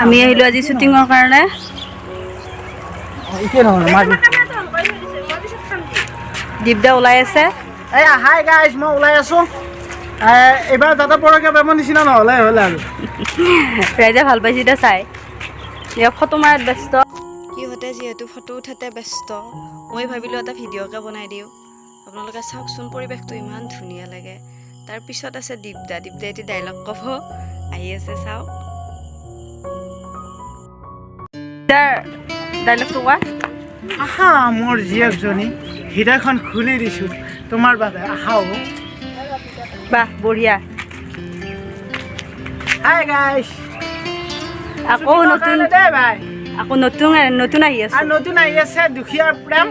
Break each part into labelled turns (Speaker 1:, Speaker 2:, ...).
Speaker 1: আমি আহিলোঁ আজি শ্বুটিঙৰ কাৰণে। দীপদা ওলাই আছে।
Speaker 2: হাই গাইজ, মই ওলাই আছো। এইবাৰ দাদা পৰকীয়া প্ৰেমৰ নিচিনা নহ'লে হ'ল আৰু।
Speaker 1: ৰাইজে ভাল পাইছে দে চাই। ফটো মাৰাত ব্যস্ত। সিহঁতে যিহেতু ফটো উঠাতে ব্যস্ত, মই ভাবিলোঁ এটা ভিডিঅ'কে বনাই দিওঁ। আপোনালোকে চাওকচোন, পৰিৱেশটো ইমান ধুনীয়া লাগে। তাৰপিছত আছে দীপদা এটি ডাইলগ ক'ব, আহি আছে চাওক। ডাইলগটো কোৱা।
Speaker 2: আহা মোৰ জীয়েকজনী, হৃদয়খন খুলি দিছোঁ তোমাৰ বাবে, আহা।
Speaker 1: বাহ, বঢ়িয়া।
Speaker 2: হাই গাইজ,
Speaker 1: আকৌ নতুন আহি আছে।
Speaker 2: আৰু নতুন আহি আছে দুখীয়াৰ প্ৰেম।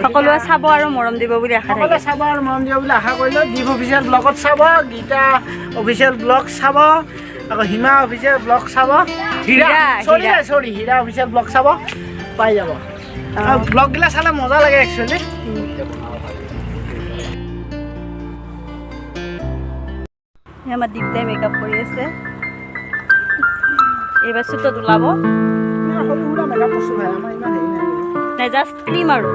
Speaker 1: সকলোৱে চাব আৰু মৰম দিব বুলি আশা
Speaker 2: সকলোৱে
Speaker 1: থাকিল।
Speaker 2: চাব আৰু মৰম দিব বুলি আশা কৰিলোঁ। দীপ অফিচিয়েল ব্লগত চাব, গীতা অফিচিয়েল ব্লগ চাব, আকৌ হিমা অফিচিয়েল ব্লগ চাব, হীৰা অফিচিয়েল ব্লগ চাব, পাই যাব। ব্লগগিলা চালে মজা লাগে একচুৱেলি।
Speaker 1: আমাৰ দীপদাই মেকআপ কৰি আছে। এইবাৰ চুটত ওলাব। নাই, জাষ্ট ক্ৰীম আৰু।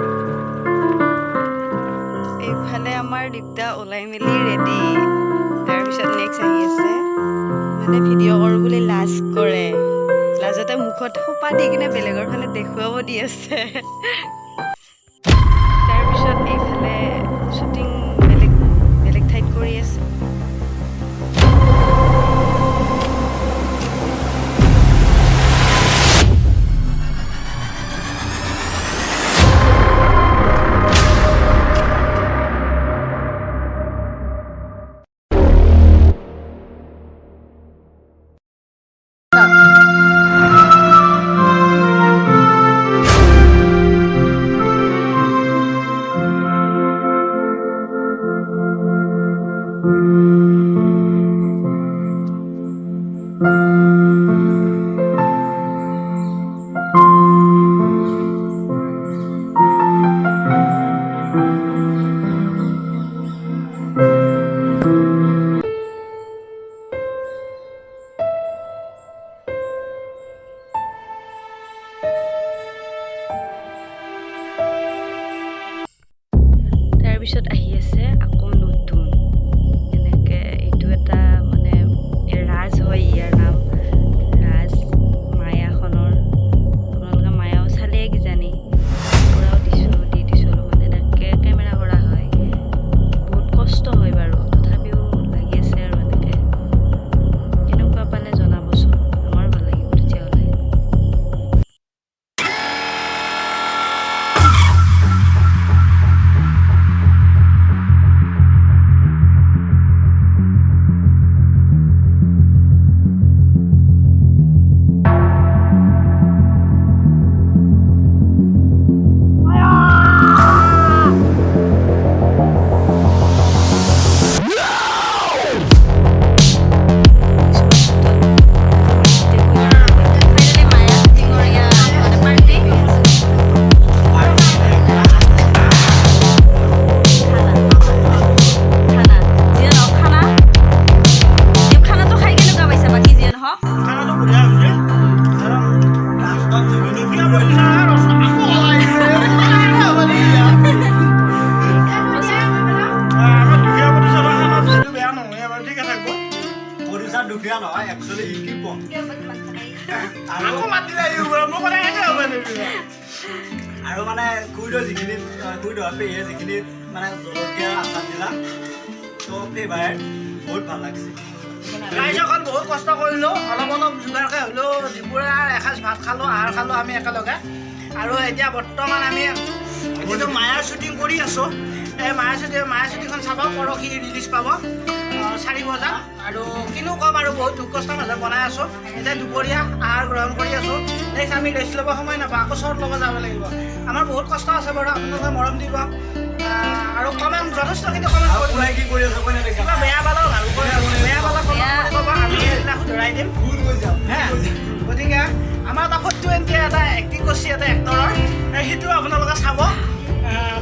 Speaker 1: এইফালে আমাৰ দীপদা ওলাই মেলি ৰেডি। তাৰপিছত নেক্সট আহি আছে, মানে ভিডিঅ' কৰোঁ বুলি লাজ কৰে। লাজতে মুখত সোপা দি কিনে বেলেগৰ ফালে দেখুৱাব দি আছে। তাৰপিছত এইফালে শ্বুটিং বেলেগ ঠাইত কৰি আছে। তাৰপিছত আহি আছে আকৌ নতুন, এনেকে এইটো এটা মানে ৰাজ হয়, ইয়াৰ নাম ৰাজ, মায়াখনৰ। আপোনালোকে মায়াও চালে কিজানি, পৰাও দি দিছোঁ অলপমান। এনেকৈ কেমেৰা কৰা হয়, বহুত কষ্ট হয় বাৰু, তথাপিও লাগি আছে আৰু এনেকৈ। কেনেকুৱা পালে জনাবচোন, আমাৰ ভাল লাগিব তেতিয়াহ'লে।
Speaker 2: দুখীয়া নহয়, একচুৱেলি কি কম আৰু মানে খুইদৰ যিখিনি পেহীয়ে যিখিনি মানে জলকীয়া আচাৰ দিলা, তো ফেভাৰেট, বহুত ভাল লাগিছে। ৰাইজসকল বহুত কষ্ট কৰিলোঁ, অলপ যোগাৰকৈ হ'লেও দুপৰীয়াৰ এসাঁজ ভাত খালোঁ, আহাৰ খালোঁ আমি একেলগে। আৰু এতিয়া বৰ্তমান আমি যিটো মায়াৰ শ্বুটিং কৰি আছোঁ, এই মায়াৰ শ্বুটিংখন চাব, পৰহি ৰিলিজ পাব 4 বজাত। আৰু কিনো ক'ম আৰু, বহুত দুখ কষ্টৰ মাজত বনাই আছোঁ। এতিয়া দুপৰীয়া আহাৰ গ্ৰহণ কৰি আছোঁ। নেক্সট আমি ৰেষ্ট ল'ব সময় নাপাওঁ, আকৌ শ্বট ল'ব যাব লাগিব। আমাৰ বহুত কষ্ট আছে বাৰু, আপোনালোকে মৰম দিব আৰু কমেণ্ট, যথেষ্টখিনি কমেণ্ট কৰি কিবা বেয়া পালেও ভাল কৰি, বেয়া পালে ক'ব, আমি সেইবিলাক শুধৰাই দিম। গতিকে আমাৰ এটা 420 এটা এক্টিং কৰিছে এটা এক্টৰৰ, সেইটো আপোনালোকে চাব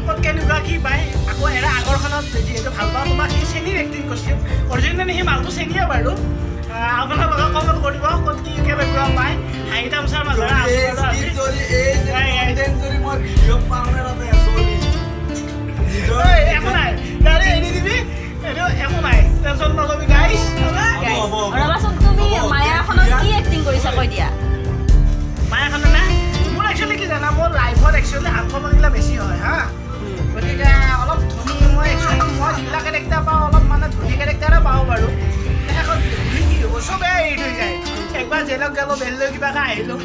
Speaker 2: ক'ত কেনেকুৱা কি পায়। আকৌ আগৰখনত যিহেতু ভাল পাওঁ, তোমাক সি চেনিৰ এক্টিং কৰিছিল, অৰিজিনেলি সি মালটো চেনিয়ে বাৰু। আপোনালোকে ক'ব এবাৰ জেলত গ'লো বেল লৈ কিবাকৈ আহিলোঁ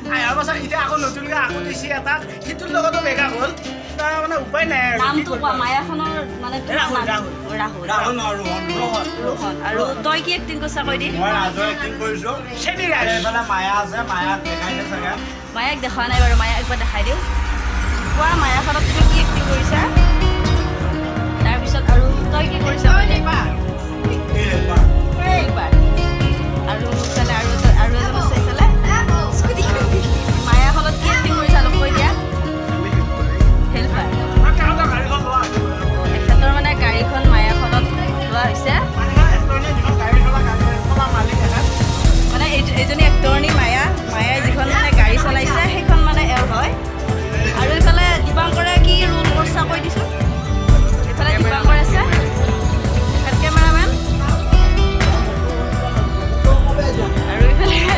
Speaker 2: আহাৰ পাছত এতিয়া আকৌ নতুনকৈ আকৌ দিছে এটা সিটোৰ লগতো বেগা হ'ল তাৰ মানে উপায় নাই আৰু
Speaker 1: নামটো কোৱা মায়াখনৰ মানে
Speaker 2: ৰাহুল ৰাহুল
Speaker 1: ৰাহুল
Speaker 2: ৰাহুল নহয় ৰোহন ৰোহন
Speaker 1: ৰোহন আৰু তই কি এক্টিং কৰিছা কৈ দি
Speaker 2: মই ৰাজৰ এক্টিং কৰিছোঁ চেনি গাড়ী এইফালে মায়া আছে মায়াক দেখাইছে চাগে
Speaker 1: মায়াক দেখা নাই বাৰু মায়াক একবাৰ দেখাই দিওঁ কোৱা মায়াখনত তুমি কি এক্টিং কৰিছা তাৰপিছত আৰু তই কি কৰিছা এইবাৰ আৰু ইফালে আৰু এজন আছে ইফালে মায়াখনত কি এক্টিং কৰিছা অলপ কৈ দিয়া হেল্পাৰ এখেতৰ মানে গাড়ীখন মায়াখনত লোৱা হৈছে মানে এইজনী এক্টৰনী মায়াই যিখন মানে গাড়ী চলাইছে সেইখন মানে এওঁ হয় আৰু এইফালে দীপাংকৰে কি ৰোল কৰিছা কৈ দিছোঁ এইফালে দীপাংকৰ আছে হেড কেমেৰামেন আৰু এইফালে আহি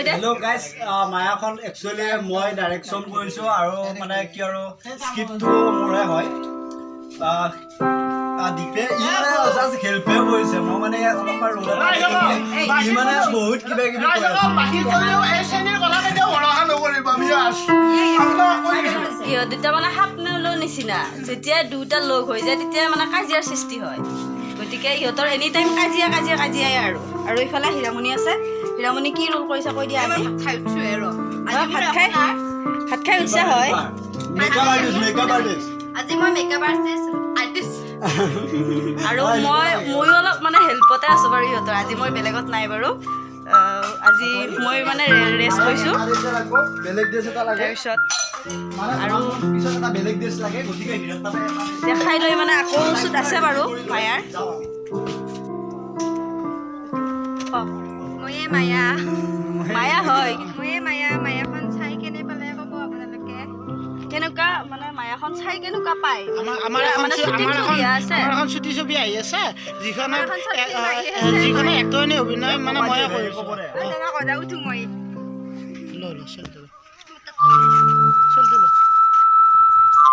Speaker 2: হেল্ল' গাইজ মায়াখন একচুৱেলি মই ডাইৰেকশ্যন কৰিছোঁ আৰু মানে কি আৰু স্ক্ৰিপ্টটো মোৰে হয় দীপে ই মানে জাষ্ট হেল্পহে কৰিছে মই মানে অলপমান ৰোল ই মানে বহুত কিবা কিবি
Speaker 1: ইহঁত দুটা মানে সাপ নেউলৰ নিচিনা যেতিয়া দুটা লগ হৈ যায় তেতিয়া মানে কাজিয়াৰ সৃষ্টি হয় গতিকে ইহঁতৰ এনি টাইম কাজিয়াই আৰু ইফালে হীৰামণি আছে হীৰামণি কি ৰোল কৰিছা কৈ দিয়া আজি ভাত খাই উঠিছে হয়
Speaker 3: আজি মই মেকআপ আৰ্টিষ্ট
Speaker 1: আৰু ময়ো অলপ মানে হেল্পতে আছোঁ বাৰু ইহঁতৰ আজি মই বেলেগত নাই বাৰু আজি মই মানে ৰেষ্ট লৈছোঁ তাৰপিছত আৰু দেখাই লৈ মানে আকৌ চুট আছে বাৰু মায়াৰ
Speaker 3: ময়ে মায়া
Speaker 1: মায়া হয়
Speaker 3: ময়ে মায়াখন চাই কেনে পালে ক'ব আপোনালোকে
Speaker 1: কেনেকুৱা মানে মায়াখন চাই কেনেকুৱা পায়
Speaker 2: আমাৰ এখন ছুটি ছবি আহি আছে যিখনে এক্টৰনী অভিনয় মানে ময়ে কৰিব
Speaker 3: উঠো মই
Speaker 2: লৈ